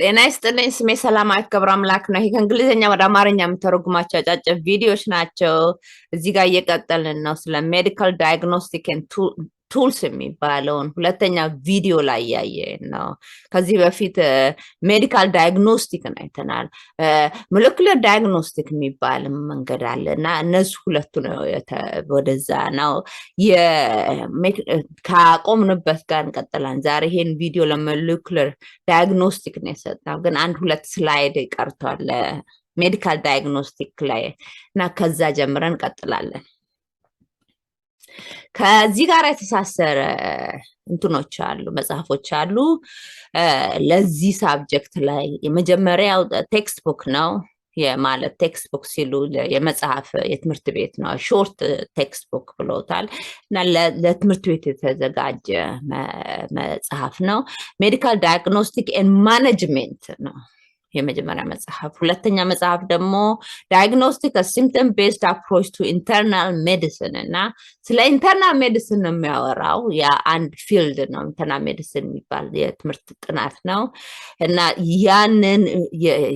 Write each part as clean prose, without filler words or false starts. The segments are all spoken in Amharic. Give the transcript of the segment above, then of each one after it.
ጤና ይስጥልኝ። ስሜ ሰላማዊት ገብረ አምላክ ነው። ይሄ ከእንግሊዝኛ ወደ አማርኛ የምተረጉማቸው አጫጭር ቪዲዮዎች ናቸው። እዚህ ጋር እየቀጠልን ነው ስለ ሜዲካል ዳያግኖስቲክ ቱልስ የሚባለውን ሁለተኛ ቪዲዮ ላይ ያየን ነው። ከዚህ በፊት ሜዲካል ዳያግኖስቲክን አይተናል። ሞለኪውላር ዳያግኖስቲክ የሚባል መንገድ አለ እና እነሱ ሁለቱ ነው ወደዛ ነው ካቆምንበት ጋር እንቀጥላለን። ዛሬ ይሄን ቪዲዮ ለሞለኪውላር ዳያግኖስቲክ ነው የሰጠው፣ ግን አንድ ሁለት ስላይድ ቀርቷል ሜዲካል ዳያግኖስቲክ ላይ እና ከዛ ጀምረን እንቀጥላለን። ከዚህ ጋር የተሳሰረ እንትኖች አሉ፣ መጽሐፎች አሉ ለዚህ ሳብጀክት ላይ። የመጀመሪያው ቴክስት ቡክ ነው። የማለት ቴክስት ቡክ ሲሉ የመጽሐፍ የትምህርት ቤት ነው፣ ሾርት ቴክስት ቡክ ብሎታል እና ለትምህርት ቤት የተዘጋጀ መጽሐፍ ነው። ሜዲካል ዳያግኖስቲክ ኤንድ ማኔጅመንት ነው የመጀመሪያ መጽሐፍ። ሁለተኛ መጽሐፍ ደግሞ ዳያግኖስቲክ ሲምፕተም ቤዝድ አፕሮች ቱ ኢንተርናል ሜዲሲን እና ስለ ኢንተርናል ሜዲሲን ነው የሚያወራው። የአንድ ፊልድ ነው ኢንተርናል ሜዲሲን የሚባል የትምህርት ጥናት ነው እና ያንን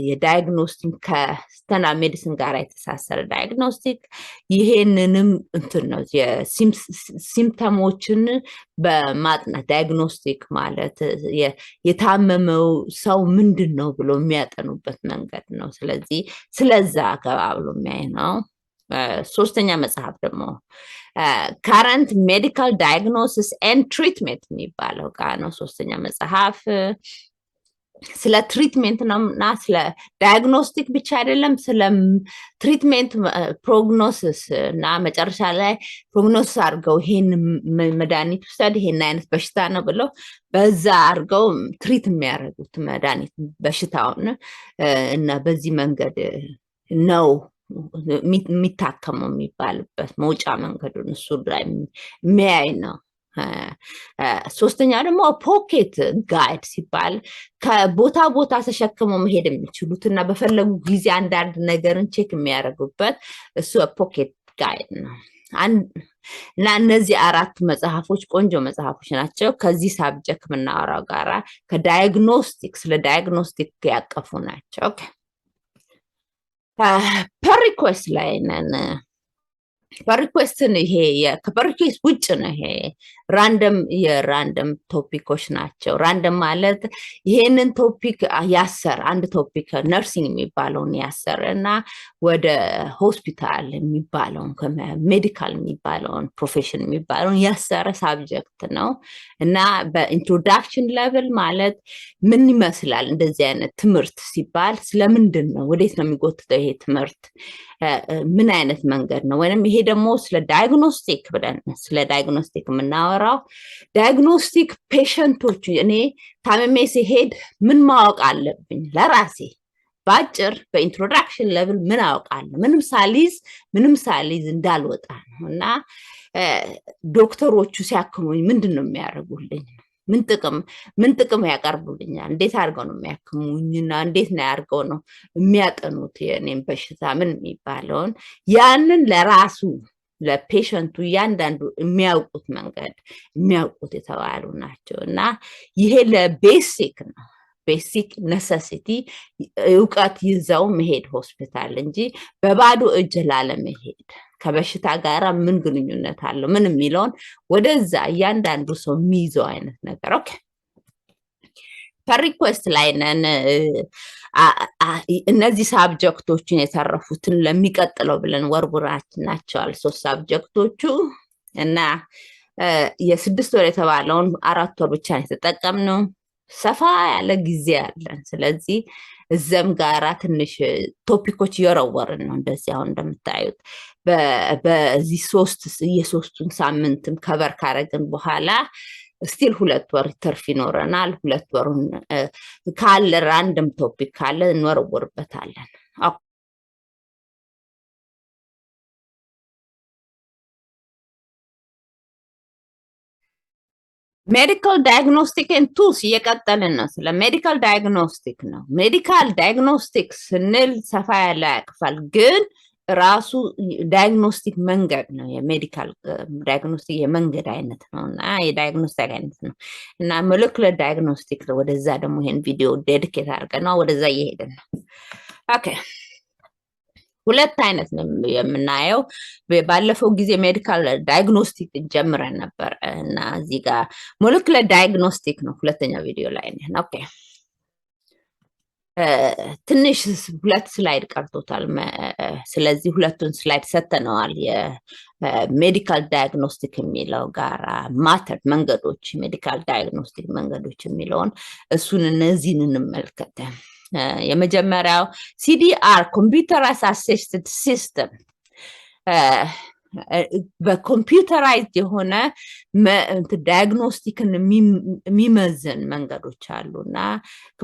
የዳያግኖስቲክ ከኢንተርናል ሜዲሲን ጋር የተሳሰረ ዳያግኖስቲክ ይሄንንም እንትን ነው ሲምፕተሞችን በማጥናት ዳያግኖስቲክ ማለት የታመመው ሰው ምንድን ነው ብሎ የሚያጠኑበት መንገድ ነው። ስለዚህ ስለዛ አከባብሎ የሚያይ ነው። ሶስተኛ መጽሐፍ ደግሞ ካረንት ሜዲካል ዳያግኖሲስ ኤንድ ትሪትሜንት የሚባለው ጋር ነው። ሶስተኛ መጽሐፍ ስለ ትሪትሜንት ነው እና ስለ ዳያግኖስቲክ ብቻ አይደለም፣ ስለ ትሪትሜንት ፕሮግኖሲስ እና መጨረሻ ላይ ፕሮግኖሲስ አድርገው ይሄን መድኃኒት ውሰድ ይሄን አይነት በሽታ ነው ብለው በዛ አድርገው ትሪት የሚያደርጉት መድኃኒት በሽታውን እና በዚህ መንገድ ነው የሚታከመው የሚባልበት መውጫ መንገዱን እሱ ላይ የሚያይ ነው። ሶስተኛ ደግሞ ፖኬት ጋይድ ሲባል ከቦታ ቦታ ተሸክመው መሄድ የሚችሉት እና በፈለጉ ጊዜ አንዳንድ ነገርን ቼክ የሚያደርጉበት እሱ ፖኬት ጋይድ ነው። እና እነዚህ አራት መጽሐፎች ቆንጆ መጽሐፎች ናቸው። ከዚህ ሳብጀክት የምናወራው ጋራ ከዳያግኖስቲክ ስለ ዳያግኖስቲክ ያቀፉ ናቸው። ፐሪኩዌስት ላይ ነን። ፐሪኩዌስትን ይሄ ከፐሪኩዌስት ውጭ ነው። ይሄ የራንደም ቶፒኮች ናቸው። ራንደም ማለት ይሄንን ቶፒክ ያሰር አንድ ቶፒክ ነርሲንግ የሚባለውን ያሰር እና ወደ ሆስፒታል የሚባለውን ሜዲካል የሚባለውን ፕሮፌሽን የሚባለውን ያሰረ ሳብጀክት ነው እና በኢንትሮዳክሽን ሌቭል ማለት ምን ይመስላል እንደዚህ አይነት ትምህርት ሲባል ስለምንድን ነው፣ ወዴት ነው የሚጎትተው ይሄ ትምህርት፣ ምን አይነት መንገድ ነው፣ ወይንም ይሄ ደግሞ ስለ ዳያግኖስቲክ ብለን ስለ ዳያግኖስቲክ የምናወራው ዳያግኖስቲክ ፔሸንቶች እኔ ታመሜ ሲሄድ ምን ማወቅ አለብኝ ለራሴ በአጭር በኢንትሮዳክሽን ሌቭል ምን አውቃለሁ፣ ምንም ሳሊዝ እንዳልወጣ ነው እና ዶክተሮቹ ሲያክሙኝ ምንድን ነው የሚያደርጉልኝ፣ ምን ጥቅም ያቀርቡልኛል፣ እንዴት አድርገው ነው የሚያክሙኝና እንዴት ነው ያድርገው ነው የሚያጠኑት የኔም በሽታ ምን የሚባለውን ያንን ለራሱ ለፔሸንቱ እያንዳንዱ የሚያውቁት መንገድ የሚያውቁት የተባሉ ናቸው እና ይሄ ለቤሲክ ነው። ቤሲክ ነሰሲቲ እውቀት ይዘው መሄድ ሆስፒታል እንጂ በባዶ እጅ ላለመሄድ ከበሽታ ጋራ ምን ግንኙነት አለው ምን የሚለውን ወደዛ እያንዳንዱ ሰው የሚይዘው አይነት ነገር። ኦኬ ፐሪኩዌስት ላይ ነን። እነዚህ ሳብጀክቶችን የተረፉትን ለሚቀጥለው ብለን ወርውራችናቸዋል 3 ሳብጀክቶቹ እና የ6 ወር የተባለውን 4 ወር ብቻ የተጠቀምነው። ሰፋ ያለ ጊዜ አለን። ስለዚህ እዘም ጋራ ትንሽ ቶፒኮች እየወረወርን ነው። እንደዚህ አሁን እንደምታዩት በዚህ የሶስቱን ሳምንትም ከበር ካረግን በኋላ ስቲል 2 ወር ትርፍ ይኖረናል። 2 ወሩን ካለ ራንደም ቶፒክ ካለ እንወረውርበታለን። ሜዲካል ዳያግኖስቲክ ኤንድ ቱልስ እየቀጠልን ነው። ስለ ሜዲካል ዳያግኖስቲክ ነው። ሜዲካል ዳያግኖስቲክ ስንል ሰፋ ያለ ያቅፋል፣ ግን ራሱ ዳያግኖስቲክ መንገድ ነው የሜዲካል ዳያግኖስቲክ የመንገድ አይነት ነውና የዳያግኖስቲክ አይነት ነው እና ሞለኪውላር ዳያግኖስቲክ ወደዛ ደግሞ ይሄን ቪዲዮ ዴዲኬት አድርገናል ወደዛ እየሄድን ነው ኦኬ ሁለት አይነት ነው የምናየው ባለፈው ጊዜ ሜዲካል ዳያግኖስቲክ ጀምረን ነበር እና እዚህ ጋር ሞለኪውላር ዳያግኖስቲክ ነው ሁለተኛው ቪዲዮ ላይ ነው ኦኬ ትንሽ ሁለት ስላይድ ቀርቶታል ስለዚህ ሁለቱን ስላይድ ሰተነዋል የሜዲካል ዳያግኖስቲክ የሚለው ጋር ማተር መንገዶች ሜዲካል ዳያግኖስቲክ መንገዶች የሚለውን እሱን እነዚህን እንመልከት የመጀመሪያው CDR computerized assisted system በኮምፒውተራይዝድ የሆነ ዳያግኖስቲክን የሚመዝን መንገዶች አሉና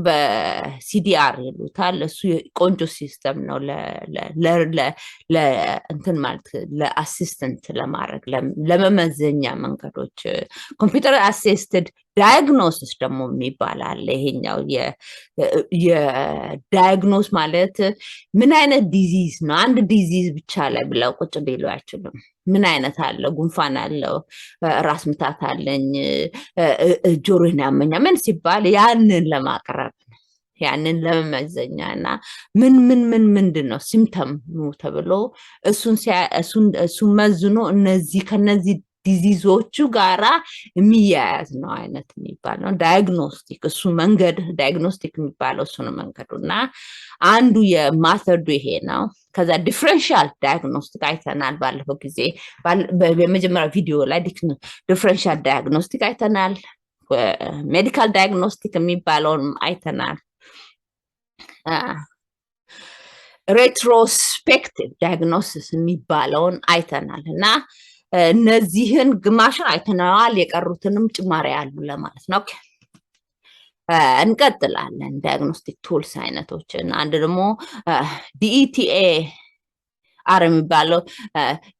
በሲዲአር ይሉታል እሱ ቆንጆ ሲስተም ነው ለእንትን ማለት ለአሲስተንት ለማድረግ ለመመዘኛ መንገዶች ኮምፒውተር አሲስትድ ዳያግኖሲስ ደግሞ የሚባል አለ ይሄኛው የዳያግኖስ ማለት ምን አይነት ዲዚዝ ነው አንድ ዲዚዝ ብቻ ላይ ብለው ቁጭ ቢሉ አይችሉም ምን አይነት አለ ጉንፋን አለው ራስ ምታት አለኝ ጆሮዬን ያመኛል ምን ሲባል ያንን ለማቅረብ ያንን ለመመዘኛና ምንድነው ሲምፕተም ተብሎ እሱን መዝኖ እነዚህ ከነዚህ ዲዚዞቹ ጋራ የሚያያዝ ነው አይነት የሚባል ነው ዳያግኖስቲክ እሱ መንገድ ዳያግኖስቲክ የሚባለው እሱ ነው መንገዱና አንዱ የማተርዱ ይሄ ነው ከዛ ዲፈረንሻል ዳያግኖስቲክ አይተናል ባለፈው ጊዜ በመጀመሪያ ቪዲዮ ላይ ዲፈረንሻል ዳያግኖስቲክ አይተናል ሜዲካል ዳያግኖስቲክ የሚባለውን አይተናል ሬትሮስፔክቲቭ ዳያግኖሲስ የሚባለውን አይተናል እና እነዚህን ግማሽን አይተናል የቀሩትንም ጭማሪ አሉ ለማለት ነው እንቀጥላለን ዳያግኖስቲክ ቱልስ አይነቶችን አንድ ደግሞ ዲኢቲኤ አር የሚባለው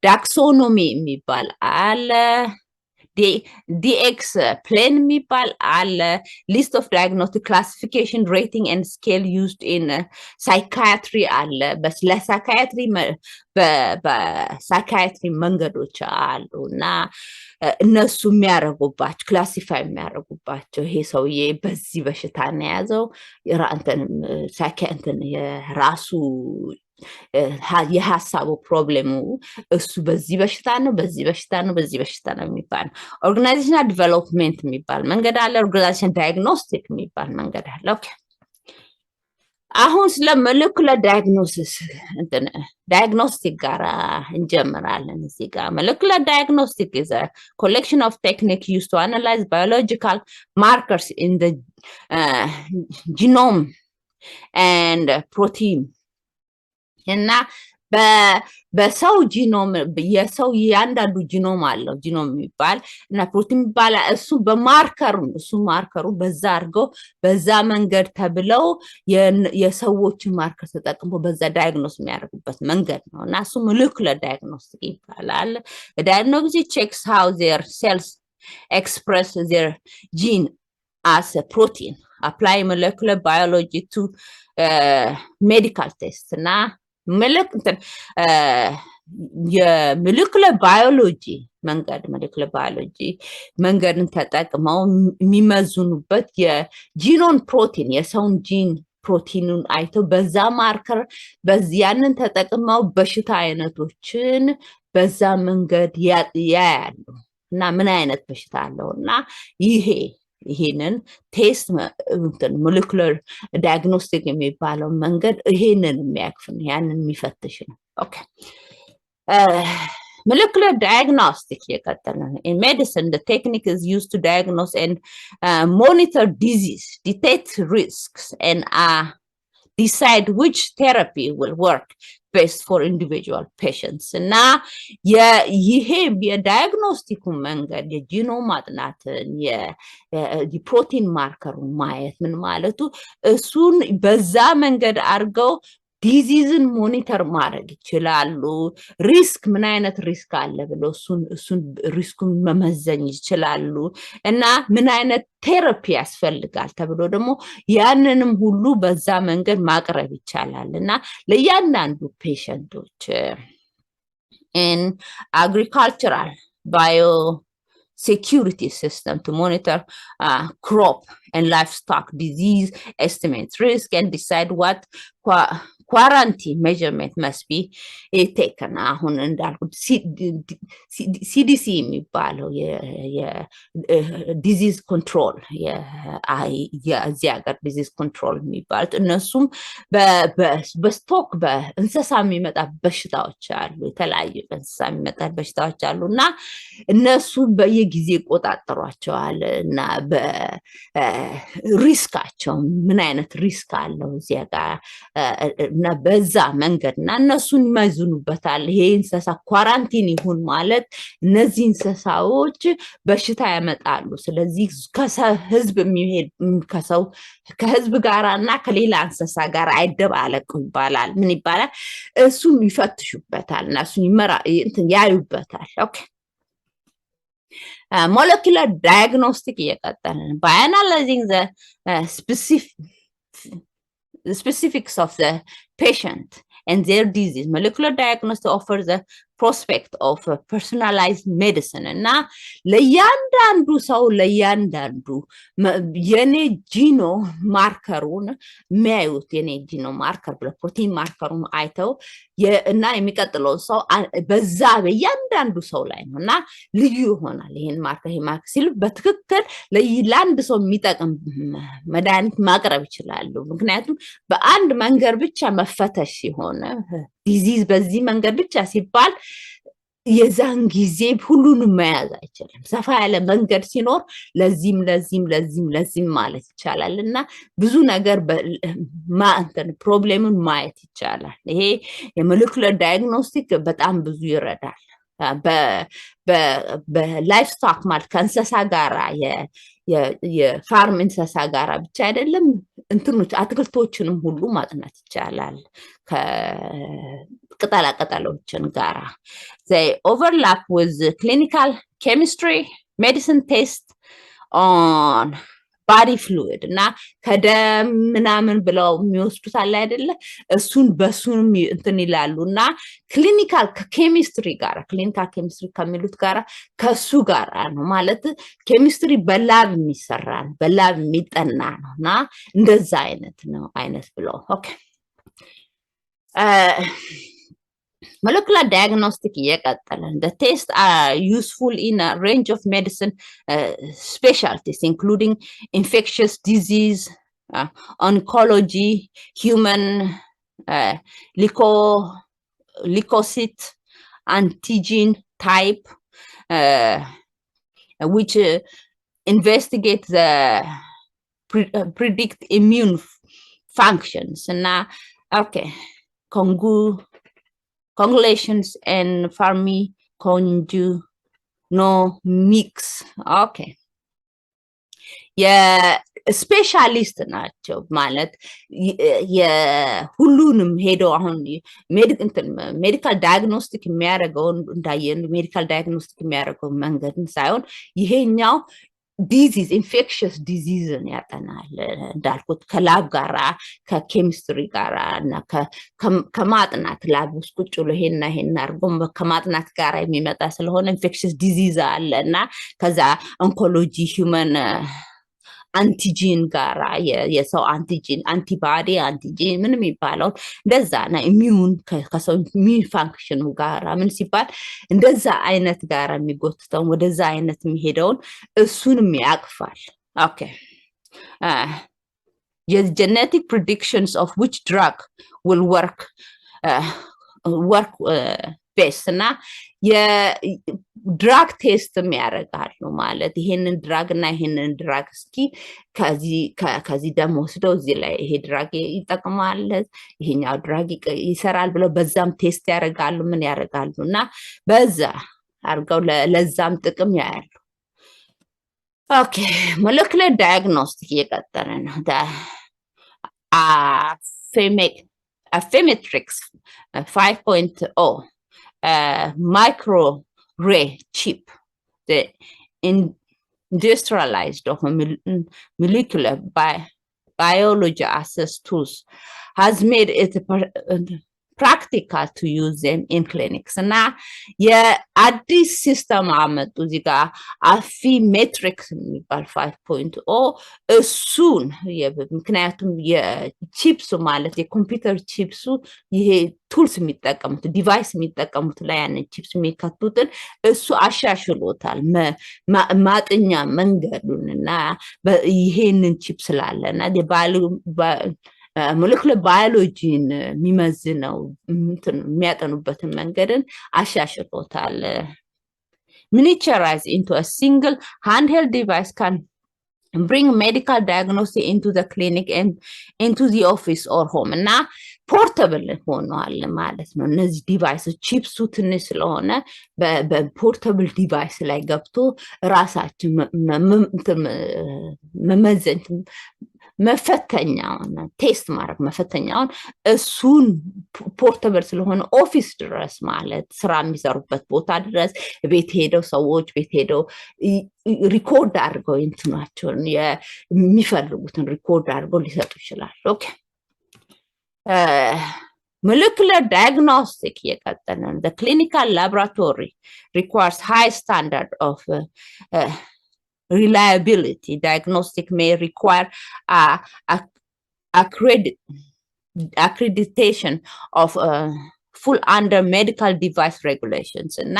ዳክሶኖሚ የሚባል አለ DX plane የሚባል አለ list of diagnostic classification rating and scale used in psychiatry አለ ለሳይካትሪ በሳይካትሪ መንገዶች አሉና እነሱ የሚያረጉባቸው ክላሲፋይ የሚያረጉባቸው ይሄ ሰውዬ በዚህ በሽታ ነው ያዘው ሳይካትሪ የራሱ የሐሳቡ ፕሮብሌሙ እሱ በዚህ በሽታ ነው የሚባል ኦርጋናይዜሽናል ዲቨሎፕመንት የሚባል መንገድ አለ ኦርጋናይዜሽን ዳያግኖስቲክ የሚባል መንገድ አለ ኦኬ አሁን ስለ ሞለኪውላር ዳያግኖሲስ ዳያግኖስቲክ ጋር እንጀምራለን እዚህ ጋር ሞለኪውላር ዳያግኖስቲክ is a collection of techniques used to analyze biological markers in the genome and protein እና በሰው ጂኖም የሰው ያንዳንዱ ጂኖም አለው ጂኖም የሚባል እና ፕሮቲን ይባላል እሱ ማርከሩ በዛ አድርገው በዛ መንገድ ተብለው የሰዎችን ማርከር ተጠቅሞ በዛ ዳያግኖስ የሚያደርጉበት መንገድ ነው እና እሱ ሞለኪውላር ዳያግኖስቲክ ይባላል ዳያግኖስቲክ checks how their cells express their gene as a protein apply molecular biology to medical test እና የሞለኪውላር ባዮሎጂ መንገድን ተጠቅመው የሚመዝኑበት የጂኖን ፕሮቲን የሰውን ጂን ፕሮቲኑን አይተው በዛ ማርከር በዚያንን ተጠቅመው በሽታ አይነቶችን በዛ መንገድ ያያሉ እና ምን አይነት በሽታ አለውና ይሄንን ቴስት ሞለኪውላር ዳያግኖስቲክ የሚባለው መንገድ ይሄንን የሚያክፍ ነው ያንን የሚፈትሽ ነው ኦኬ molecular diagnostic in medicine the technique is used to diagnose and monitor disease detect risks and decide which therapy will work best for individual patients እና ይሄ የዳያግኖስቲኩ መንገድ የጂኖም ማጥናትን የፕሮቲን ማርከሩን ማየት ምን ማለቱ እሱን በዛ መንገድ አድርገው ዲዚዝን ሞኒተር ማድረግ ይችላሉ። ሪስክ ምን አይነት ሪስክ አለ ብሎ እሱን ሪስኩን መመዘን ይችላሉ። እና ምን አይነት ቴራፒ ያስፈልጋል ተብሎ ደግሞ ያንንም ሁሉ በዛ መንገድ ማቅረብ ይቻላል። እና ለእያንዳንዱ ፔሸንቶች in agricultural biosecurity system to monitor crop and livestock disease, estimates risk, and decide what quarantine measurement must be taken. አሁን እንዳልኩት ሲዲሲ የሚባለው የዲዚዝ ኮንትሮል የዚህ ሀገር ዲዚዝ ኮንትሮል የሚባሉት እነሱም በስቶክ በእንስሳ የሚመጣ በሽታዎች አሉ። የተለያዩ በእንስሳ የሚመጣ በሽታዎች አሉ እና እነሱ በየጊዜ ይቆጣጠሯቸዋል እና በሪስካቸው ምን አይነት ሪስክ አለው እዚያ ጋር እና በዛ መንገድ እና እነሱን ይመዝኑበታል። ይሄ እንስሳ ኳራንቲን ይሁን ማለት እነዚህ እንስሳዎች በሽታ ያመጣሉ። ስለዚህ ከህዝብ የሚሄድ ከህዝብ ጋራ እና ከሌላ እንስሳ ጋር አይደባለቁ ይባላል። ምን ይባላል? እሱን ይፈትሹበታል እና እሱን ያዩበታል። ኦኬ molecular diagnostic እየቀጠልን by analyzing the specifics of the patient and their disease, molecular diagnostic offers the prospect of personalized medicine. እና ለእያንዳንዱ ሰው ለእያንዳንዱ የኔ ጂኖ ማርከሩን የሚያዩት የኔ ጂኖ ማርከር ብለ ፕሮቲን ማርከሩን አይተው እና የሚቀጥለው ሰው በዛ በእያንዳንዱ ሰው ላይ ነው እና ልዩ ይሆናል። ይሄን ማርከር ሲሉ በትክክል ለአንድ ሰው የሚጠቅም መድኃኒት ማቅረብ ይችላሉ። ምክንያቱም በአንድ መንገድ ብቻ መፈተሽ ሲሆን ዲዚዝ በዚህ መንገድ ብቻ ሲባል የዛን ጊዜ ሁሉንም መያዝ አይችልም። ሰፋ ያለ መንገድ ሲኖር ለዚህም ማለት ይቻላል እና ብዙ ነገር ፕሮብሌሙን ማየት ይቻላል። ይሄ የሞለኪውላር ዳያግኖስቲክ በጣም ብዙ ይረዳል። በላይፍ ስቶክ ማለት ከእንስሳ ጋራ የፋርም እንስሳ ጋራ ብቻ አይደለም እንትኖች አትክልቶችንም ሁሉ ማጥናት ይቻላል። ቅጠላቅጠሎችን ጋራ they overlap with clinical chemistry, medicine test on body fluid እና ከደም ምናምን ብለው የሚወስዱት አለ አይደለ? በሱንም እንትን ይላሉ እና ክሊኒካል ኬሚስትሪ ጋራ ክሊኒካል ኬሚስትሪ ከሚሉት ጋራ ከሱ ጋራ ነው ማለት ኬሚስትሪ በላብ የሚሰራ ነው፣ በላብ የሚጠና ነው እና እንደዛ አይነት ብለው ኦኬ molecular diagnostic እየቀጠለን the tests are useful in a range of medicine specialties including infectious disease, oncology, human leukocyte antigen type which investigate the predict immune functions እና okay congulations and pharmacogenomics. okay የስፔሻሊስት ናቸው ማለት የሁሉንም ሄዶ አሁን ሜዲካል ዳያግኖስቲክ የሚያደርገውን እንዳየን ሜዲካል ዳያግኖስቲክ የሚያደርገው መንገድ ሳይሆን ይሄኛው ዲዚዝ ኢንፌክሽስ ዲዚዝን ያጠናል። እንዳልኩት ከላብ ጋራ ከኬሚስትሪ ጋራ እና ከማጥናት ላብ ውስጥ ቁጭ ብሎ ይሄን አድርጎ ከማጥናት ጋራ የሚመጣ ስለሆነ ኢንፌክሽስ ዲዚዝ አለ እና ከዛ ኦንኮሎጂ ሂውመን አንቲጂን ጋራ የሰው አንቲጂን አንቲባዲ አንቲጂን ምን የሚባለው እንደዛ ና ኢሚዩን ከሰው ኢሚዩን ፋንክሽኑ ጋራ ምን ሲባል እንደዛ አይነት ጋራ የሚጎትተው ወደዛ አይነት የሚሄደውን እሱንም ያቅፋል። ኦኬ genetic predictions of which drug will work best እና የድራግ ቴስት የሚያደርጋሉ ማለት ይሄንን ድራግ እና ይሄንን ድራግ እስኪ ከዚህ ደም ወስደው እዚህ ላይ ይሄ ድራግ ይጠቅማል ይሄኛው ድራግ ይሰራል ብለው በዛም ቴስት ያደርጋሉ። ምን ያደርጋሉ እና በዛ አርገው ለዛም ጥቅም ያያሉ። ኦኬ molecular diagnostic እየቀጠለ ነው። Affymetrix 5.0 micro ray chip, the industrialized of molecular biology access tools, has made it practical to use them in clinics. እና የአዲስ ሲስተም አመጡ እዚህ ጋር አፊሜትሪክስ የሚባል 5.0 እሱን ምክንያቱም የቺፕሱ ማለት የኮምፒውተር ቺፕሱ ይሄ ቱልስ የሚጠቀሙት ዲቫይስ የሚጠቀሙት ላይ ያንን ቺፕስ የሚከቱትን እሱ አሻሽሎታል ማጥኛ መንገዱን እና ይሄንን ቺፕስ ስላለና molecular biology የሚመዝነው የሚያጠኑበትን መንገድን አሻሽሎታል miniaturized into a single handheld device can bring medical diagnosis into the clinic and into the office or home እና portable ሆኗል ማለት ነው እነዚህ ዲቫይሶች ቺፕሱ ትንሽ ስለሆነ በፖርተብል ዲቫይስ ላይ ገብቶ ራሳችን መመዘን መፈተኛውን ቴስት ማድረግ መፈተኛውን እሱን ፖርተብል ስለሆነ ኦፊስ ድረስ ማለት ስራ የሚሰሩበት ቦታ ድረስ ቤት ሄደው ሰዎች ቤት ሄደው ሪኮርድ አድርገው እንትናቸውን የሚፈልጉትን ሪኮርድ አድርገው ሊሰጡ ይችላል ኦኬ molecular diagnostic የቀጠለን the clinical laboratory requires high standard of reliability. Diagnostic may require accreditation of full under medical device regulations. እና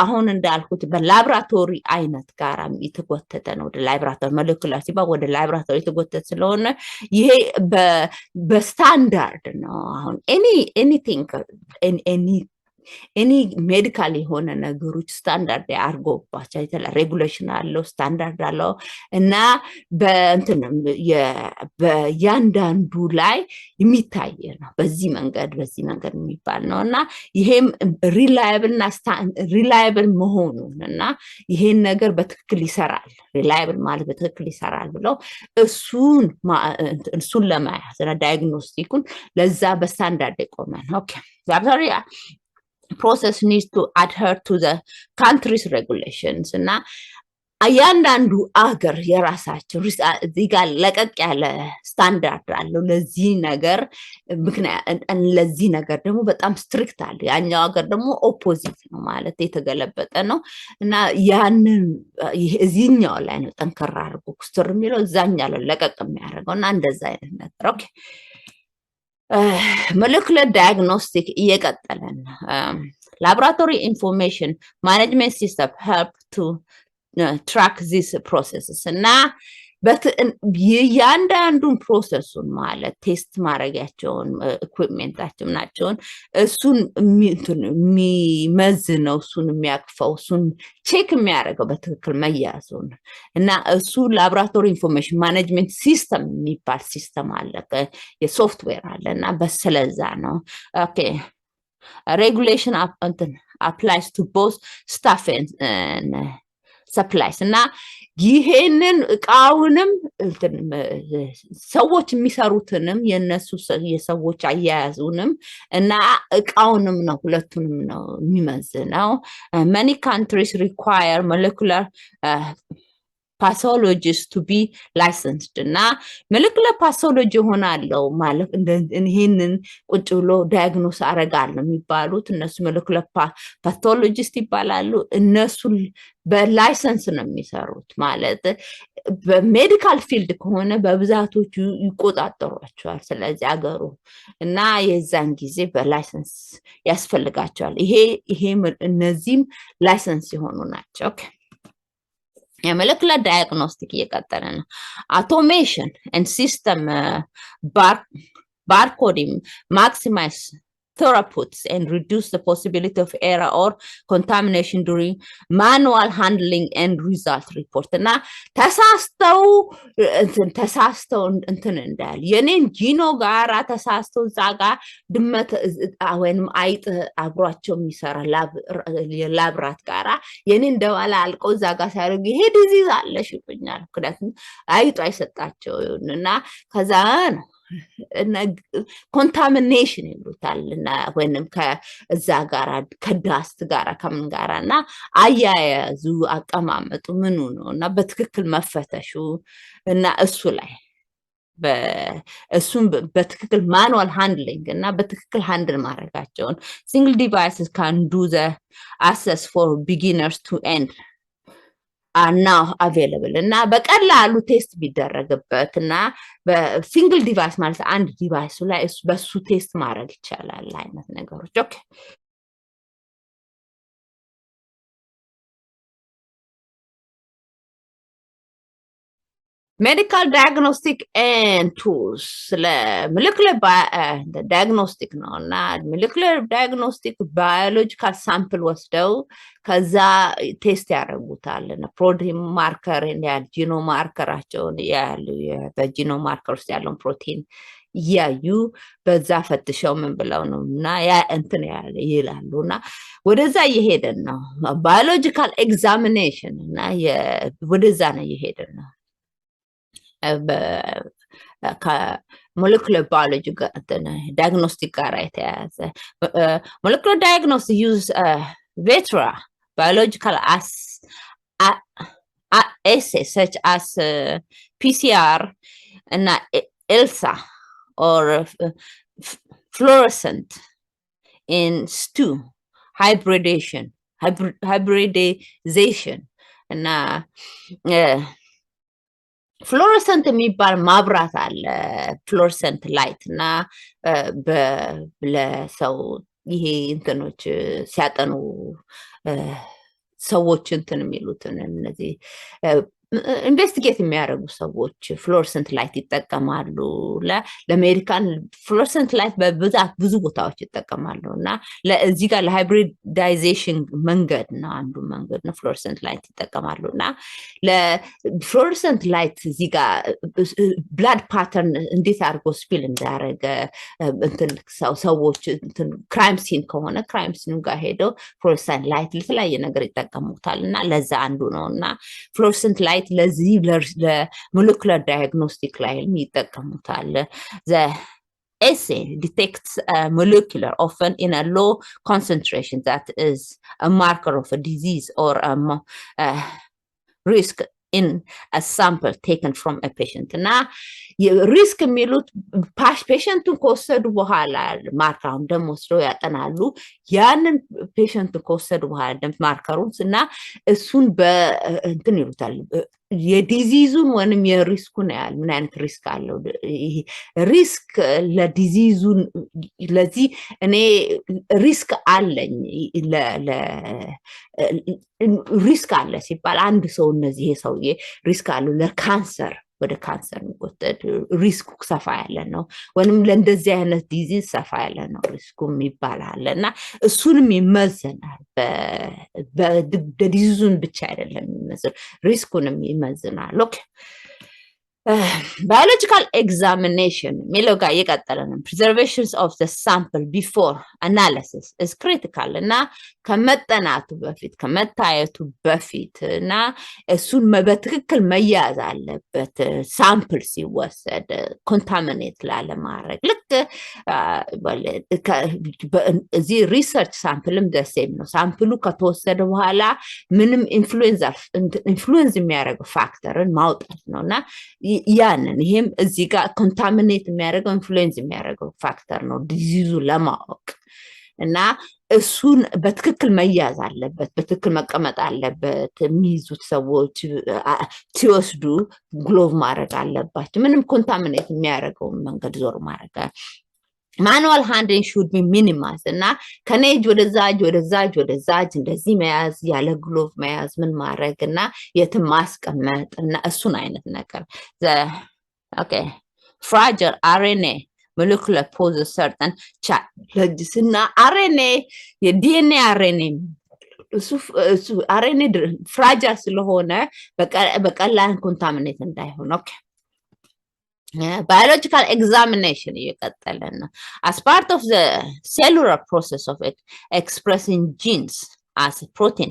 አሁን እንዳልኩት በላብራቶሪ አይነት ጋር የተጎተተ ነው ወደ ላብራቶሪ molecular ሲባል ወደ ላብራቶሪ የተጎተተ ስለሆነ ይሄ በስታንዳርድ ነው አሁን anything any medical የሆነ ነገሮች ስታንዳርድ ያርጎባቸው የተለያየ ሬጉሌሽን አለው ስታንዳርድ አለው እና በያንዳንዱ ላይ የሚታይ ነው በዚህ መንገድ የሚባል ነው እና ይሄም ሪላየብል መሆኑንና ይሄን ነገር በትክክል ይሰራል ሪላየብል ማለት በትክክል ይሰራል ብለው እሱን ለማያዝ እና ዳያግኖስቲኩን ለዛ በስታንዳርድ የቆመ ነው ኦኬ ዛሬ process needs to adhere to the country's regulations እና አያንዳንዱ አገር የራሳቸው እዚህ ጋር ለቀቅ ያለ ስታንዳርድ አለው ለዚህ ነገር ምክንያት ለዚህ ነገር ደግሞ በጣም ስትሪክት አለ ያኛው አገር ደግሞ ኦፖዚት ነው ማለት የተገለበጠ ነው እና ያንን እዚህኛው ላይ ነው ጠንከራ አድርጎ ኩስትር የሚለው እዛኛው ላይ ለቀቅ የሚያደርገው እና እንደዛ አይነት ነገር ኦኬ molecular diagnostic እየቀጠለን laboratory information management system help to track these processes እና ያንዳንዱን ፕሮሰሱን ማለት ቴስት ማድረጊያቸውን ኢኩዊፕመንታቸውን ናቸውን እሱን የሚመዝነው እሱን የሚያቅፈው እሱን ቼክ የሚያደርገው በትክክል መያዙን እና እሱ ላብራቶሪ ኢንፎርሜሽን ማኔጅመንት ሲስተም የሚባል ሲስተም አለ የሶፍትዌር አለ እና በስለዛ ነው ኦኬ ሬጉሌሽን applies to both staff and supplies እና ይሄንን እቃውንም ሰዎች የሚሰሩትንም የሰዎች አያያዙንም እና እቃውንም ነው ሁለቱንም ነው የሚመዝነው many countries require molecular pathologists to be licensed እና molecular pathology ሆናለው ማለት ይሄንን ቁጭ ብሎ ዳያግኖስ አረጋለሁ የሚባሉት እነሱ molecular pathologist ይባላሉ እነሱ በላይሰንስ ነው የሚሰሩት ማለት በሜዲካል ፊልድ ከሆነ በብዛቶቹ ይቆጣጠሯቸዋል ስለዚህ አገሩ እና የዛን ጊዜ በላይሰንስ ያስፈልጋቸዋል ይሄ እነዚህም ላይሰንስ የሆኑ ናቸው ኦኬ molecular diagnostic እየቀጠለ ነው automation and system barcoding maximize throughputs and reduce the possibility of error or contamination during manual handling and result report እና ተሳስተው እንትን እንዳል የኔን ጂኖ ጋራ ተሳስተው ዛጋ ድመት ወይንም አይጥ አብሯቸው የሚሰራ ላብራት ጋራ የኔን ደዋላ አልቆ ዛጋ ሳይረግ ይሄ ዲዚዝ አለሽ ይሉኛል ምክንያቱም አይጡ አይሰጣቸው እና ከዛ ነው ኮንታሚኔሽን ይሉታል እና ወይንም ከዛ ጋራ ከዳስት ጋራ ከምን ጋራ እና አያያዙ አቀማመጡ ምኑ ነው እና በትክክል መፈተሹ እና እሱ ላይ እሱም በትክክል ማኑዋል ሃንድሊንግ እና በትክክል ሃንድል ማድረጋቸውን ሲንግል ዲቫይስስ ካን ዱ ዘ አክሰስ ፎር ቢጊነርስ ቱ ኤንድ are now available እና በቀላሉ ቴስት ቢደረግበት እና በሲንግል ዲቫይስ ማለት አንድ ዲቫይስ ላይ በሱ ቴስት ማድረግ ይቻላል አይነት ነገሮች ኦኬ medical diagnostic and tools molecular diagnostic ነው እና molecular diagnostic biological sample ወስደው ከዛ ቴስት ያደርጉታል እና ፕሮቲን ማርከር እና ጂኖም ማርከራቸውን ያሉ በጂኖም ማርከር ውስጥ ያለውን ፕሮቲን ያዩ በዛ ፈትሸው ምን ብለው ነው እና ያ እንትን ይላሉና ወደዛ እየሄደን ነው biological examination እና ወደዛ ነው እየሄደን ነው molecular biology diagnostic ጋር የተያያዘ molecular diagnostic use vetra biological assays such as PCR and ELISA or fluorescent in stew hybridization and ፍሎረሰንት የሚባል ማብራት አለ ፍሎረሰንት ላይት እና ለሰው ይሄ እንትኖች ሲያጠኑ ሰዎች እንትን የሚሉትን እነዚህ ኢንቨስቲጌት የሚያደርጉ ሰዎች ፍሎረሰንት ላይት ይጠቀማሉ ለአሜሪካን ፍሎረሰንት ላይት በብዛት ብዙ ቦታዎች ይጠቀማሉ እና ለዚህ ጋር ለሃይብሪዳይዜሽን መንገድ ነው አንዱ መንገድ ነው ፍሎረሰንት ላይት ይጠቀማሉ እና ለፍሎረሰንት ላይት እዚህ ጋር ብላድ ፓተርን እንዴት አድርጎ ስፒል እንዳደረገ እንትን ሰዎች እንትን ክራይም ሲን ከሆነ ክራይም ሲኑ ጋር ሄደው ፍሎረሰንት ላይት ለተለያየ ነገር ይጠቀሙታል እና ለዛ አንዱ ነው እና ፍሎረሰንት ላይት ለዚህ ለሞለኩላር ዳያግኖስቲክ ላይ ይጠቀሙታል the assay detects a molecular often in a low concentration that is a marker of a disease or a risk in a sample taken from a patient እና ሪስክ የሚሉት ፔሸንቱን ከወሰዱ በኋላ ማርከሩን ደም ወስደው ያጠናሉ ያንን ፔሸንቱን ከወሰዱ በኋላ ደም ማርከሩን እና እሱን በእንትን ይሉታል የዲዚዙን ወንም የሪስኩን ያህል ምን አይነት ሪስክ አለው ሪስክ ለዲዚዙን ለዚህ እኔ ሪስክ አለኝ ሪስክ አለ ሲባል አንድ ሰው እነዚህ ሰውዬ ሪስክ አለው ለካንሰር ወደ ካንሰር የሚወሰድ ሪስኩ ሰፋ ያለ ነው ወንም ለእንደዚህ አይነት ዲዚዝ ሰፋ ያለ ነው ሪስኩም ይባላል እና እሱንም ይመዝናል በዲዚዙን ብቻ አይደለም ይመዝናል ሪስኩንም ይመዝናል ኦኬ biological examination የሚለው ጋር እየቀጠለ ነው preservations of the sample before analysis is critical እና ከመጠናቱ በፊት ከመታየቱ በፊት እና እሱን በትክክል መያዝ አለበት ሳምፕል ሲወሰድ ኮንታሚኔት ላለማድረግ ልክ እዚህ ሪሰርች ሳምፕልም ደሴም ነው ሳምፕሉ ከተወሰደ በኋላ ምንም ኢንፍሉዌንስ የሚያደርገው ፋክተርን ማውጣት ነው እና ያንን ይሄም እዚህ ጋር ኮንታሚኔት የሚያደርገው ኢንፍሉዌንስ የሚያደርገው ፋክተር ነው ዲዚዙ ለማወቅ እና እሱን በትክክል መያዝ አለበት በትክክል መቀመጥ አለበት የሚይዙት ሰዎች ሲወስዱ ግሎቭ ማድረግ አለባቸው ምንም ኮንታሚኔት የሚያደርገው መንገድ ዞር ማድረግ manual handling should be minimized እና ከኔጅ ወደዛጅ እንደዚህ መያዝ ያለ ግሎቭ መያዝ ምን ማድረግ እና የትም ማስቀመጥ እና እሱን አይነት ነገር okay fragile RNA molecular poses certain challenges እና RNA የዲኤንኤ RNA እሱ RNA ፍራጃይል ስለሆነ በቀላል ኮንታሚኔት እንዳይሆን okay biological examination as part of the cellular process of expressing genes as a protein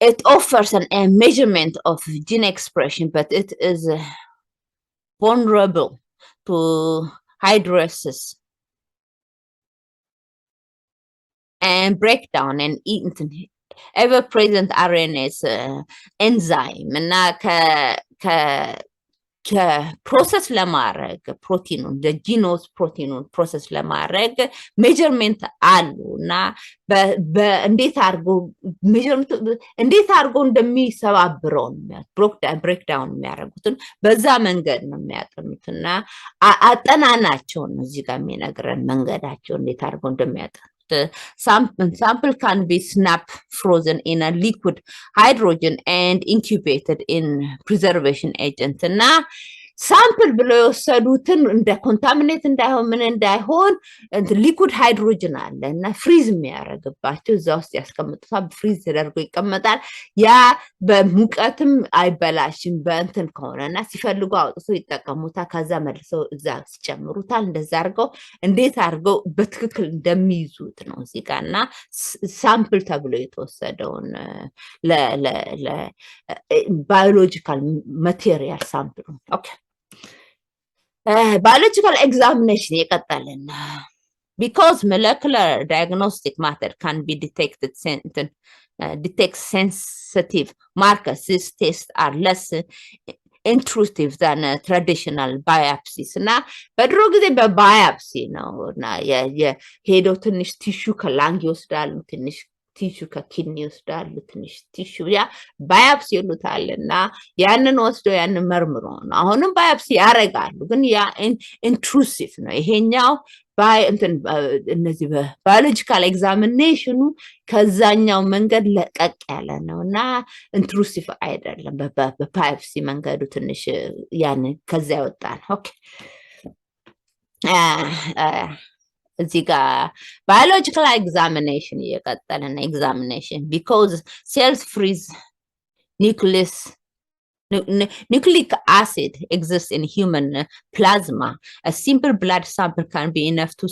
it offers a measurement of gene expression but it is vulnerable to hydrolysis and breakdown and ever present RNA's enzyme እና ከፕሮሰስ ለማድረግ ፕሮቲኑን ጂኖስ ፕሮቲኑን ፕሮሰስ ለማድረግ ሜጀርመንት አሉ እና እንዴት አድርጎ እንደሚሰባብረው ብሬክዳውን የሚያደርጉትን በዛ መንገድ ነው የሚያጠኑትና አጠናናቸውን እዚህ ጋር የሚነግረን መንገዳቸው እንዴት አድርገው እንደሚያጠኑ sample can be snapped, frozen in a liquid hydrogen and incubated in preservation agent. እና ሳምፕል ብለው የወሰዱትን እንደ ኮንታሚኔት እንዳይሆን ምን እንዳይሆን ሊኩድ ሃይድሮጅን አለ እና ፍሪዝ የሚያደርግባቸው እዛ ውስጥ ያስቀምጡታል። ፍሪዝ ተደርጎ ይቀመጣል። ያ በሙቀትም አይበላሽም በእንትን ከሆነ እና ሲፈልጉ አውጥቶ ይጠቀሙታል። ከዛ መልሰው እዛ ሲጨምሩታል። እንደዛ አድርገው እንዴት አድርገው በትክክል እንደሚይዙት ነው እዚህ ጋር እና ሳምፕል ተብሎ የተወሰደውን ለባዮሎጂካል ማቴሪያል ሳምፕል ኦኬ biological examination የቀጠልን because molecular diagnostic method can be detect sensitive markers. These tests are less intrusive than traditional biopsies. እና በድሮ ጊዜ በባዮፕሲ ነው እና የሄዶ ትንሽ ቲሹ ከላንግ ይወስዳሉ፣ ትንሽ ቲሹ ከኪድኒ ይወስዳሉ፣ ትንሽ ቲሹ ያ ባዮፕሲ ይሉታል እና ያንን ወስዶ ያንን መርምሮ ነው። አሁንም ባዮፕሲ ያደርጋሉ ግን ያ ኢንትሩሲቭ ነው። ይሄኛው እነዚህ ባዮሎጂካል ኤግዛሚኔሽኑ ከዛኛው መንገድ ለቀቅ ያለ ነው እና ኢንትሩሲቭ አይደለም። በባዮፕሲ መንገዱ ትንሽ ያን ከዛ ይወጣል። ኦኬ እዚህ ጋር biological examination እየቀጠልን examination because cells freeze nucleic acid exists in human plasma. A simple blood sample can be enough to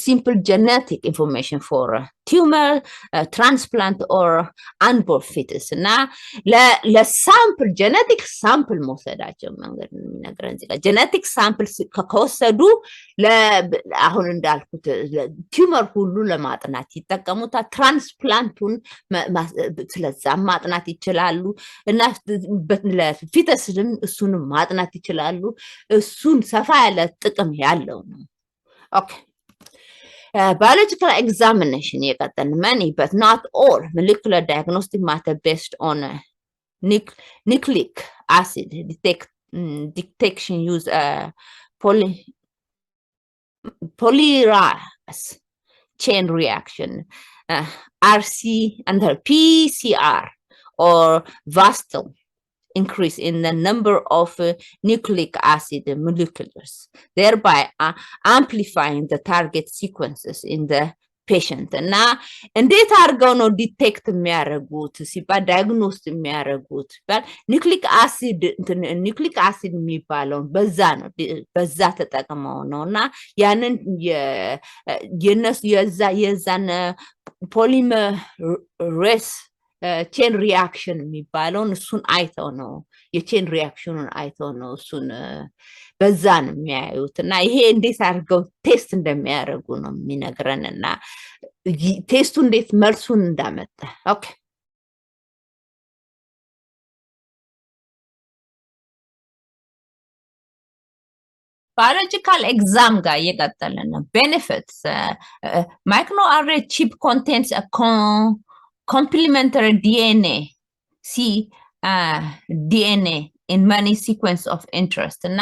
simple genetic information for tumor, transplant or unborn fetus. እና ለሳምፕል ጄኔቲክ ሳምፕል መውሰዳቸው መንገድ የሚነግረን እዚህ ጋር ጄኔቲክ ሳምፕል ከወሰዱ አሁን እንዳልኩት ቲዩመር ሁሉ ለማጥናት ይጠቀሙታል። ትራንስፕላንቱን ስለዛ ማጥናት ይችላሉ እና ለፊተስንም እሱንም ማጥናት ይችላሉ። እሱን ሰፋ ያለ ጥቅም ያለው ነው። ኦኬ biological examination የቀጠልን many but not all molecular diagnostic method based on nucleic acid detection use polymerase chain reaction PCR or vastal increase in the number of nucleic acid molecules, thereby amplifying the target sequences in the patient. እና እንዴት አድርገው ነው ዲቴክት የሚያደርጉት ሲባል ዳያግኖስት የሚያደርጉት ሲባል ኒውክሊክ አሲድ የሚባለውን በዛ ተጠቅመው ነው እና ያንን የዛን ፖሊመሬስ ቼን ሪያክሽን የሚባለውን እሱን አይተው ነው የቼን ሪያክሽኑን አይተው ነው እሱን በዛ ነው የሚያዩት እና ይሄ እንዴት አድርገው ቴስት እንደሚያደርጉ ነው የሚነግረን እና ቴስቱ እንዴት መልሱን እንዳመጣ ኦኬ biological exam ጋር እየቀጠልን ነው benefits microarray chip contains a complementary DNA in many sequence of interest እና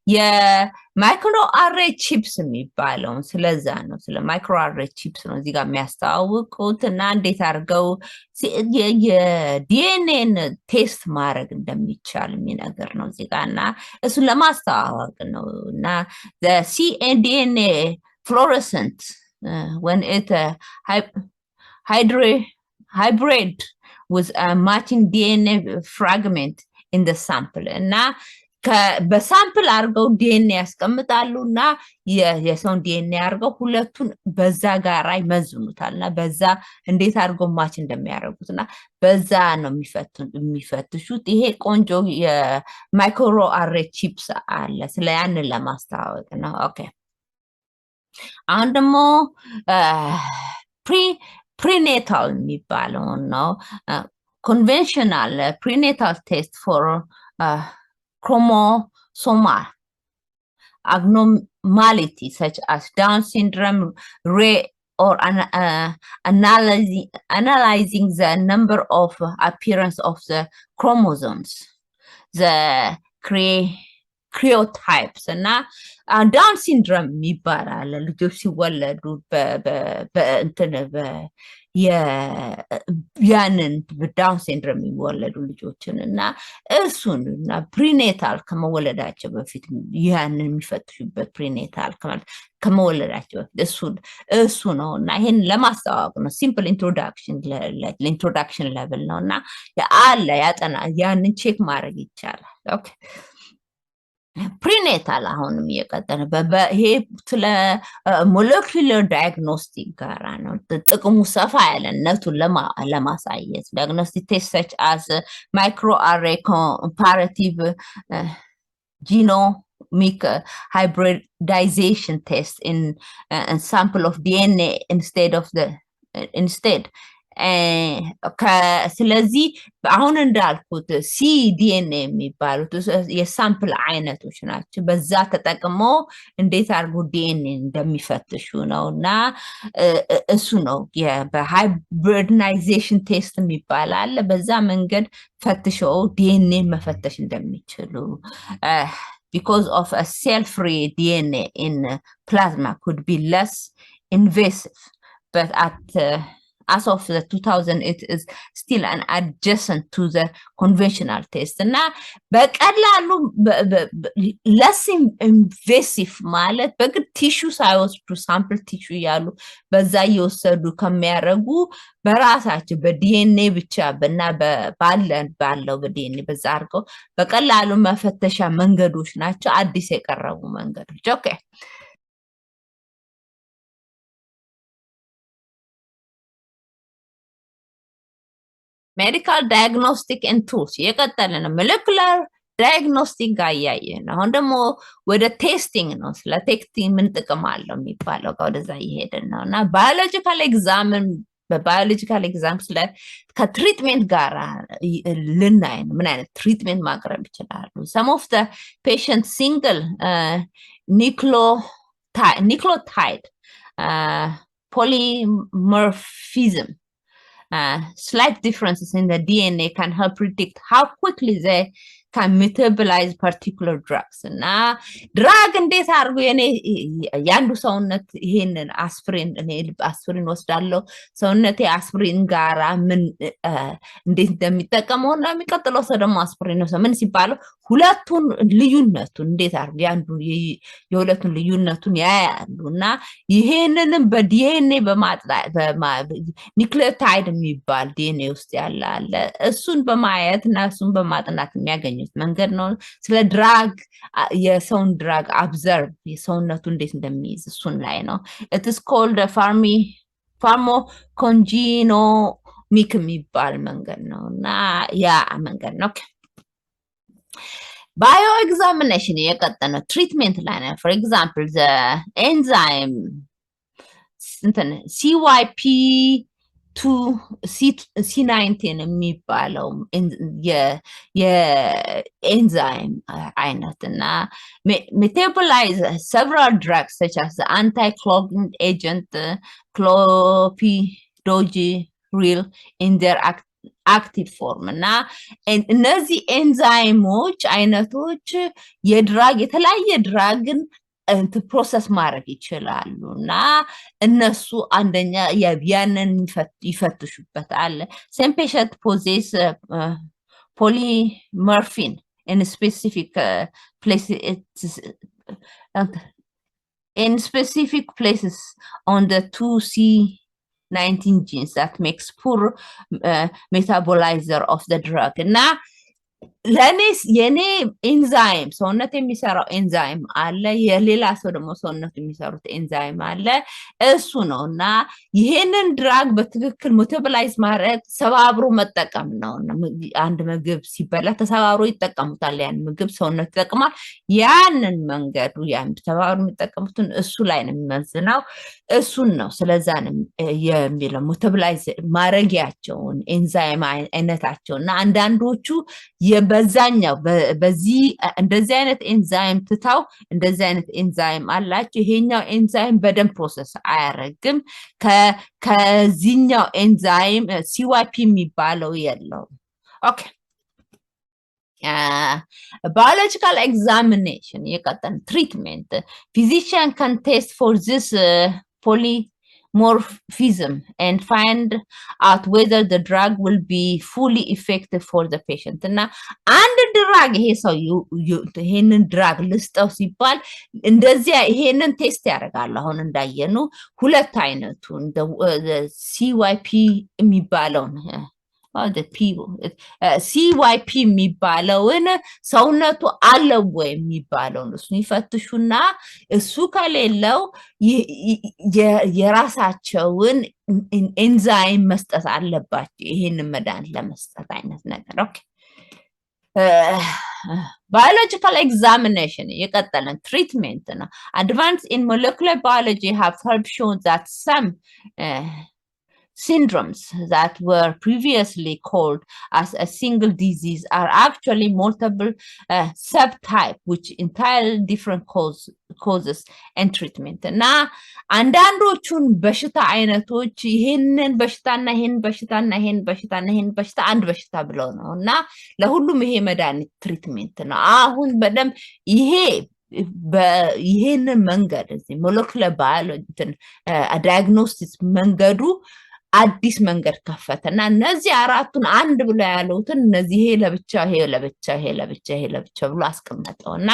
የማይክሮ አሬ ቺፕስ የሚባለው ስለዛ ነው ስለ ማይክሮ አሬ ቺፕስ ነው እዚህ ጋር የሚያስተዋውቁት እና እንዴት አድርገው የዲኤንኤን ቴስት ማድረግ እንደሚቻል የሚነገር ነው እዚህ ጋር እና እሱን ለማስተዋወቅ ነው እና cDNA fluorescent when it hybrid with a matching DNA fragment in the sample እና በሳምፕል አድርገው ዲኤንኤ ያስቀምጣሉና የሰውን ዲኤንኤ አድርገው ሁለቱን በዛ ጋር ይመዝኑታልና በዛ እንዴት አድርገው ማች እንደሚያደርጉትና በዛ ነው የሚፈትሹት። ይሄ ቆንጆ የማይክሮ አሬ ቺፕስ አለ፣ ስለ ያንን ለማስተዋወቅ ነው። ኦኬ አሁን ደግሞ ፕሪኔታል የሚባለውን ነው። ኮንቬንሽናል ፕሪኔታል ቴስት ፎር chromosomal abnormality such as Down syndrome, rare or analyzing the number of appearance of the chromosomes, the karyotypes. እና ዳውን ሲንድሮም ይባላል። ልጆች ሲወለዱ ያንን ዳውን ሲንድሮም የሚወለዱ ልጆችን እና እሱን እና ፕሪኔታል ከመወለዳቸው በፊት ያንን የሚፈትሹበት ፕሪኔታል ከመወለዳቸው በፊት እሱ ነው እና ይሄን ለማስተዋወቅ ነው። ሲምፕል ኢንትሮዳክሽን ሌቭል ነው እና አለ ያጠና ያንን ቼክ ማድረግ ይቻላል። ኦኬ ፕሪኔታል አሁንም እየቀጠለ ይሄ ስለ ሞለኪውለር ዳያግኖስቲክ ጋራ ነው። ጥቅሙ ሰፋ ያለነቱን ለማሳየት ዳያግኖስቲክ ቴስት ሰች አስ ማይክሮ አሬ ኮምፓራቲቭ genomic hybridization test in sample of DNA instead. ስለዚህ አሁን እንዳልኩት ሲዲኤንኤ የሚባሉት የሳምፕል አይነቶች ናቸው። በዛ ተጠቅሞ እንዴት አድርጎ ዲኤንኤ እንደሚፈትሹ ነው እና እሱ ነው በሃይብሪዳይዜሽን ቴስት የሚባል አለ። በዛ መንገድ ፈትሸው ዲኤንኤ መፈተሽ እንደሚችሉ because of a cell-free DNA in plasma could be less invasive, but as of the 2000 it is still an adjacent to the conventional test. እና በቀላሉ less invasive ማለት በግድ ቲሹ ሳይወስዱ ሳምፕል ቲሹ ያሉ በዛ እየወሰዱ ከሚያደርጉ በራሳቸው በዲኤንኤ ብቻ እና ባለው በዲኤንኤ በዛ አድርገው በቀላሉ መፈተሻ መንገዶች ናቸው፣ አዲስ የቀረቡ መንገዶች። ኦኬ ሜዲካል ዳያግኖስቲክ ኤንድ ቱልስ የቀጠለ ነው። ሞለኪውለር ዳያግኖስቲክ ጋር እያየን ነው። አሁን ደግሞ ወደ ቴስቲንግ ነው። ስለ ቴስቲንግ ምን ጥቅም አለው የሚባለው ጋር ወደዛ እየሄድን ነው እና በባዮሎጂካል ኤግዛም ስለ ከትሪትሜንት ጋር ልናይ ነው። ምን አይነት ትሪትሜንት ማቅረብ ይችላሉ? some of the patient single nucleotide polymorphism, slight differences in the DNA can help predict how quickly they can metabolize particular drugs. እና ድራግ እንዴት አድርጎ ያንዱ ሰውነት ይሄንን አስፕሪን ወስዳለው ሰውነቴ አስፕሪን ጋራ ምን እንዴት እንደሚጠቀመው እና የሚቀጥለው ሰው ደግሞ አስፕሪን ነው ምን ሲባለው ሁለቱን ልዩነቱን እንዴት አድርጎ ያንዱ የሁለቱን ልዩነቱን ያያሉ እና ይሄንንም በዲኤንኤ ኒክሌዮታይድ የሚባል ዲኤንኤ ውስጥ ያለ አለ እሱን በማየት እና እሱን በማጥናት የሚያገኙት መንገድ ነው። ስለ ድራግ የሰውን ድራግ አብዘርቭ የሰውነቱ እንዴት እንደሚይዝ እሱን ላይ ነው። it is called pharmacogenomic የሚባል መንገድ ነው እና ያ መንገድ ነው። ባዮ ኤግዛሚኔሽን የቀጠነው ትሪትሜንት ላይ ነው። for example the enzyme C19 የሚባለው የኤንዛይም አይነት እና metabolize several drugs such as the anti-clogging agent clopidogrel in their active form እና እነዚህ ኤንዛይሞች አይነቶች የተለያየ ድራግን ፕሮሰስ ማድረግ ይችላሉ እና እነሱ አንደኛ ያንን ይፈትሹበታል። same patient possess polymorphin in specific places on the 2C19 genes that makes poor metabolizer of the drug እና ለኔስ የኔ ኤንዛይም ሰውነት የሚሰራው ኤንዛይም አለ የሌላ ሰው ደግሞ ሰውነት የሚሰሩት ኤንዛይም አለ እሱ ነውና ይሄንን ድራግ በትክክል ሜታቦላይዝ ማድረግ ሰባብሮ መጠቀም ነው አንድ ምግብ ሲበላ ተሰባብሮ ይጠቀሙታል ያን ምግብ ሰውነት ይጠቀማል ያንን መንገዱ ያን ተሰባብሮ የሚጠቀሙትን እሱ ላይ ነው የሚመዝነው እሱን ነው ስለዛ ነው የሚለው ሜታቦላይዝ ማድረጊያቸውን ኤንዛይም አይነታቸውና አንዳንዶቹ በዛኛው በዚህ እንደዚህ አይነት ኤንዛይም ትታው እንደዚህ አይነት ኤንዛይም አላችሁ ይሄኛው ኤንዛይም በደም ፕሮሰስ አያረግም ከዚህኛው ኤንዛይም ሲዋይፒ የሚባለው የለው ኦኬ biological examination የቀጠን treatment physician can test for this polymorphism and find out whether the drug will be fully effective for the patient እና አንድ ድራግ ይሄ ሰው ይሄንን ድራግ ልስጠው ሲባል እንደዚህ ይሄንን ቴስት ያደርጋል አሁን እንዳየኑ ሁለት አይነቱን CYP የሚባለው the people CYP የሚባለውን ሰውነቱ አለው ወይ የሚባለውን እሱ ይፈትሹና እሱ ከሌለው የራሳቸውን ኤንዛይም መስጠት አለባቸው ይሄንን መድኃኒት ለመስጠት አይነት ነገር ኦኬ biological examination የቀጠለን treatment ነው advance in molecular biology have helped show that some syndromes that were previously called as a single disease are actually multiple subtype which entirely different causes and treatment እና አንዳንዶቹን በሽታ አይነቶች ይሄንን በሽታና ይሄን በሽታና ይሄን በሽታና ይሄን በሽታ አንድ በሽታ ብለው ነውና ለሁሉም ይሄ መድኃኒት ትሪትመንት ነው አሁን በደም ይሄንን መንገድ እዚህ ሞለኪውላር ባዮሎጂ ዳያግኖስቲክስ መንገዱ አዲስ መንገድ ከፈተና እነዚህ አራቱን አንድ ብሎ ያሉትን እነዚህ ይሄ ለብቻ ይሄ ለብቻ ይሄ ለብቻ ይሄ ለብቻ ብሎ አስቀመጠውና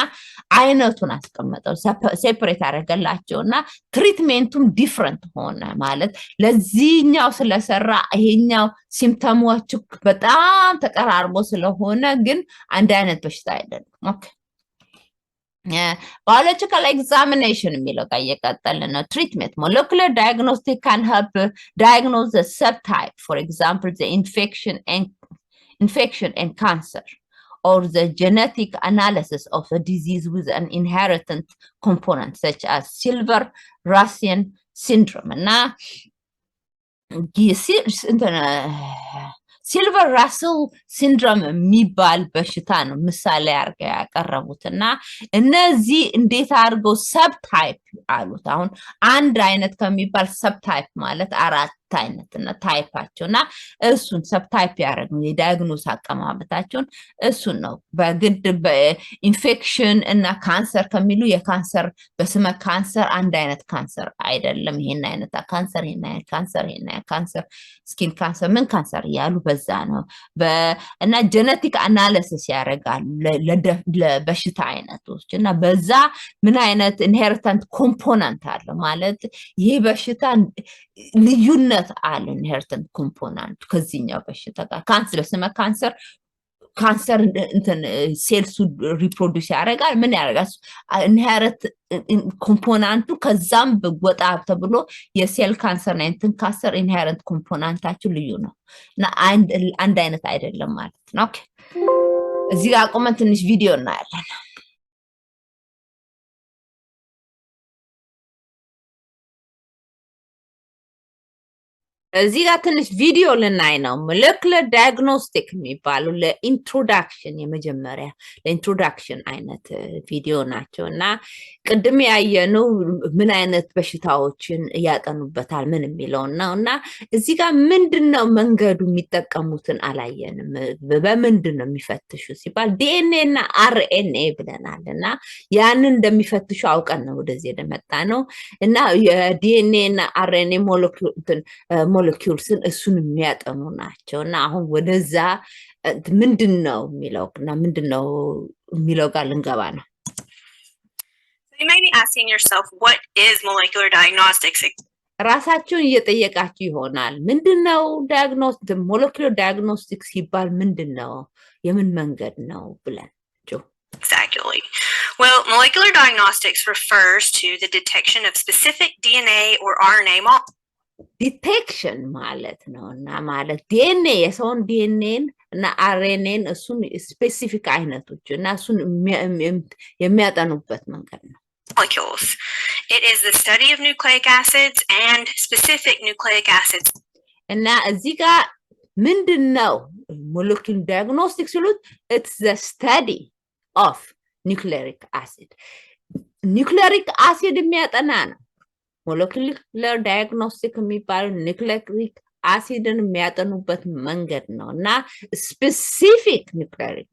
አይነቱን አስቀመጠው ሴፐሬት አደረገላቸውና ትሪትመንቱም ዲፈረንት ሆነ ማለት ለዚህኛው ስለሰራ ይሄኛው ሲምፕተሞቹ በጣም ተቀራርቦ ስለሆነ ግን አንድ አይነት በሽታ አይደለም ኦኬ biological examination የሚለው ቀየቀጠልና treatment molecular diagnostic can help diagnose the subtype for example the infection and cancer or the genetic analysis of a disease with an inherited component such as silver Russian syndrome እና ሲልቨር ራስል ሲንድሮም የሚባል በሽታ ነው ምሳሌ አድርገው ያቀረቡትና እነዚህ እንዴት አድርገው ሰብታይፕ አሉት አሁን አንድ አይነት ከሚባል ሰብታይፕ ማለት አራት አይነትና ታይፓቸውና እሱን ሰብታይፕ ያደረጉ የዳያግኖስ አቀማመጣቸውን እሱን ነው በግድ በኢንፌክሽን እና ካንሰር ከሚሉ የካንሰር በስመ ካንሰር አንድ አይነት ካንሰር አይደለም ይሄን አይነት ካንሰር ይሄን አይነት ካንሰር ይሄን አይነት ካንሰር ስኪን ካንሰር ምን ካንሰር ያሉ በዛ ነው እና ጄኔቲክ አናሊሲስ ያደርጋሉ ለበሽታ አይነቶች እና በዛ ምን አይነት ኢንሄሪታንት ኮምፖነንት አለ ማለት ይሄ በሽታ ልዩነት አለ ኢንሄሪታንት ኮምፖነንት ከዚህኛው በሽታ ጋር ካንሰር ስመ ካንሰር እንትን ሴልሱ ሪፕሮዲዩስ ያደርጋል ምን ያደርጋል ኢንሄሪት ኮምፖነንቱ ከዛም በወጣ ተብሎ የሴል ካንሰር እና እንትን ካንሰር ኢንሄሪት ኮምፖነንታቸው ልዩ ነው እና አንድ አይነት አይደለም ማለት ነው ኦኬ እዚህ ጋር ቆመን ትንሽ ቪዲዮ እናያለን እዚህ ጋር ትንሽ ቪዲዮ ልናይ ነው molecular diagnostic የሚባሉ ለኢንትሮዳክሽን የመጀመሪያ ለኢንትሮዳክሽን አይነት ቪዲዮ ናቸውና ቅድም ያየነው ምን አይነት በሽታዎችን ያጠኑበታል ምን የሚለው ነውና እዚህ ጋር ምንድነው መንገዱ የሚጠቀሙትን አላየንም በምንድነው የሚፈትሹ ሲባል ዲኤንኤ እና አርኤንኤ ብለናልና ያንን እንደሚፈትሹ አውቀን ነው ወደዚህ የመጣ ነው እና የዲኤንኤ እና አርኤንኤ ሞለኪውልስን እሱን የሚያጠኑ ናቸውና አሁን ወደዛ ምንድነው የሚለውና ምንድነው የሚለው ጋር ልንገባ ነው You may be asking yourself, what is molecular diagnostics? ራሳችሁን እየጠየቃችሁ ይሆናል። ምንድነው ዳያግኖስቲክ ሞለኪውላር ዳያግኖስቲክስ ሲባል ምንድነው? የምን መንገድ ነው ብለን Exactly. Well, molecular diagnostics refers to the detection of specific DNA or RNA ዲቴክሽን ማለት ነው እና ማለት ዲኤንኤ የሰውን ዲኤንኤን እና አርኤንኤን እሱን ስፔሲፊክ አይነቶች እና እሱን የሚያጠኑበት መንገድ ነው። molecules. It is the study of nucleic acids and specific nucleic acids. እና እዚህ ጋር ምንድነው molecular diagnostics ሲሉት it's the study of nucleic acid. nucleic acid የሚያጠና ነው። molecular diagnostic የሚባለው nucleic acidን የሚያጠኑበት መንገድ ነው እና specific nucleic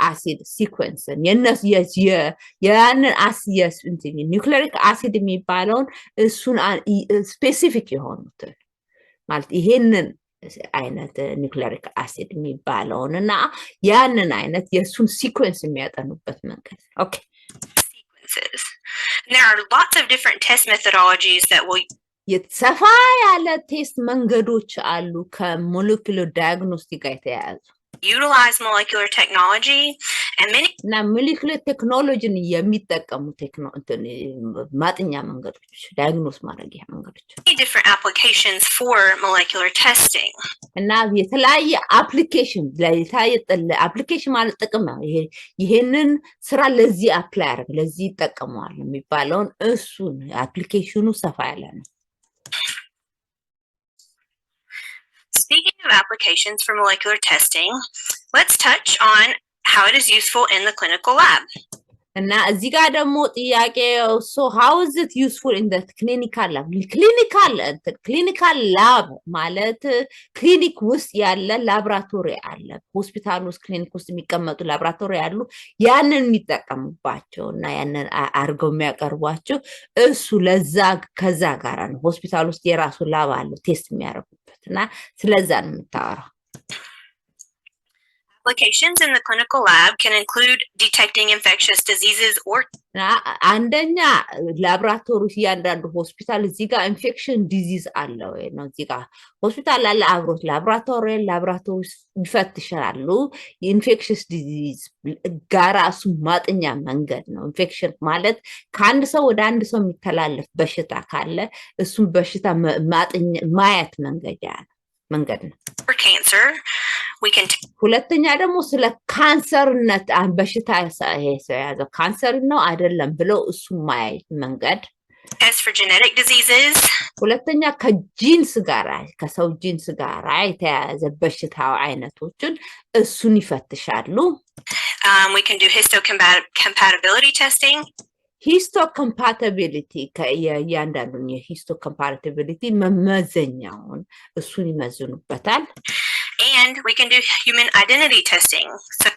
acid sequence የነሱ ያንን nucleic acid የሚባለውን እሱን specific የሆኑትን ማለት ይሄንን አይነት nucleic acid የሚባለውን እና ያንን አይነት የሱን sequence የሚያጠኑበት መንገድ ኦኬ sequences. And there are lots of different test methodologies that will የተሰፋ ያለ ቴስት መንገዶች አሉ ከሞለኪውላር ዳያግኖስቲክ ጋር የተያያዙ utilize molecular technology and many እና molecular technology የሚጠቀሙ ማጥኛ መንገዶች ዳያግኖስ ማድረጊያ መንገዶች different applications for molecular testing. እና የተለያየ አፕሊኬሽን አፕሊኬሽን ማለት ጥቅም ነው። ይሄንን ስራ ለዚህ አፕላይ አድርግ ለዚህ ይጠቀማል የሚባለውን እሱን አፕሊኬሽኑ ሰፋ ያለ ነው። Speaking of applications for molecular testing, let's touch on how it is useful in the clinical lab. እና እዚህ ጋር ደግሞ ጥያቄው so how is it useful in the clinical lab? clinical lab ማለት ክሊኒክ ውስጥ ያለ ላብራቶሪ አለ። ሆስፒታል ውስጥ ክሊኒክ ውስጥ የሚቀመጡ ላብራቶሪ አሉ። ያንን የሚጠቀሙባቸው እና ያንን አርገው የሚያቀርቧቸው እሱ ለዛ ከዛ ጋር ነው። ሆስፒታል ውስጥ የራሱ ላብ አለ ቴስት የሚያደርጉበት እና ስለዛ ነው የምታወራው። Applications in the clinical lab can include detecting infectious diseases or አንደኛ ላብራቶሪ ያንዳንዱ ሆስፒታል እዚህ ጋር ኢንፌክሽን ዲዚዝ አለ ወይ ነው እዚህ ጋር ሆስፒታል አለ አብሮት ላብራቶሪ ይፈትሻሉ ኢንፌክሽስ ዲዚዝ ጋር እሱ ማጥኛ መንገድ ነው። ኢንፌክሽን ማለት ከአንድ ሰው ወደ አንድ ሰው የሚተላለፍ በሽታ ካለ እሱን በሽታ ማጥኛ ማየት መንገድ ነው። For cancer, we can ሁለተኛ ደግሞ ስለ ካንሰርነት በሽታ ያዘው ካንሰር ነው አይደለም ብለው እሱ ማየት መንገድ test for genetic diseases. ሁለተኛ ከጂንስ ጋር ከሰው ጂንስ ጋር የተያያዘ በሽታው አይነቶችን እሱን ይፈትሻሉ። We can do histocompatibility testing. histocompatibility ያንዳንዱን የhistocompatibility መመዘኛውን እሱን ይመዝኑበታል። And we can do human identity testing. So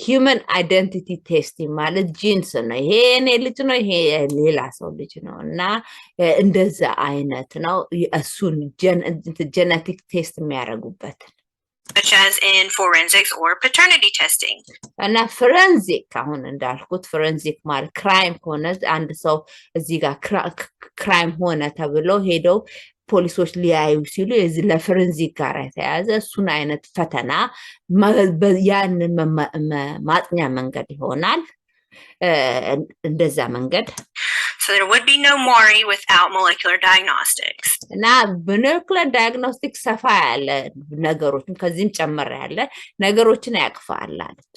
human identity testing ማለት ጂንስ ነው። ይሄ እኔ ልጅ ነው ይሄ ሌላ ሰው ልጅ ነው እና እንደዛ አይነት ነው እሱን genetic test የሚያደርጉበት such as in forensics or paternity testing. እና forensic አሁን እንዳልኩት forensic ማለት crime ሆነ አንድ ሰው እዚህ ጋር crime ሆነ ተብሎ ሄደው ፖሊሶች ሊያዩ ሲሉ የዚህ ለፎረንሲክ ጋር የተያዘ እሱን አይነት ፈተና ያንን ማጥኛ መንገድ ይሆናል። እንደዛ መንገድ So there would be no MORI without molecular diagnostics. እና molecular diagnostics ሰፋ ያለ ነገሮችን ከዚህም ጨመረ ያለ ነገሮችን ያቅፋል አለች።